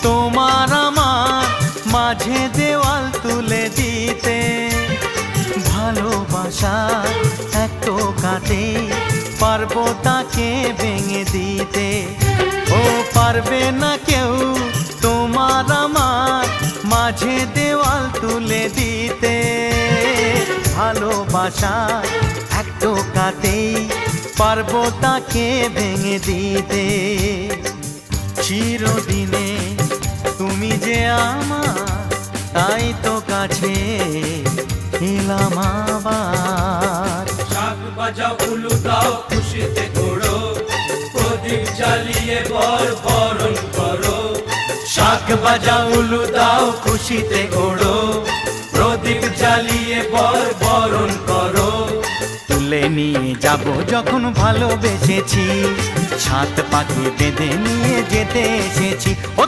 তোমার আমার মাঝে দেওয়াল তুলে দিতে, ভালোবাসা এত কাটে পারবো তাকে ভেঙে দিতে। ও পারবে না কেউ তোমার আমার মাঝে দেওয়াল তুলে দিতে, ভালোবাসা একটু কাটেই পারবো তাকে ভেঙে দিতে। চিরদিনে তুমি যে আমার, তাই তো কাছে এলাম আবার। শাক বাজাও উলু দাও খুশিতে ঘোড়ো, প্রদীপ জ্বালিয়ে বর বরণ করো। শাক বাজাও উলু দাও খুশিতে ওড়ো, প্রদীপ জ্বালিয়ে বর বরণ করো। তুলে নিয়ে যাব যখন ভালোবেসেছি, সাত পাখি বেঁধে নিয়ে যেতে এসেছি। ও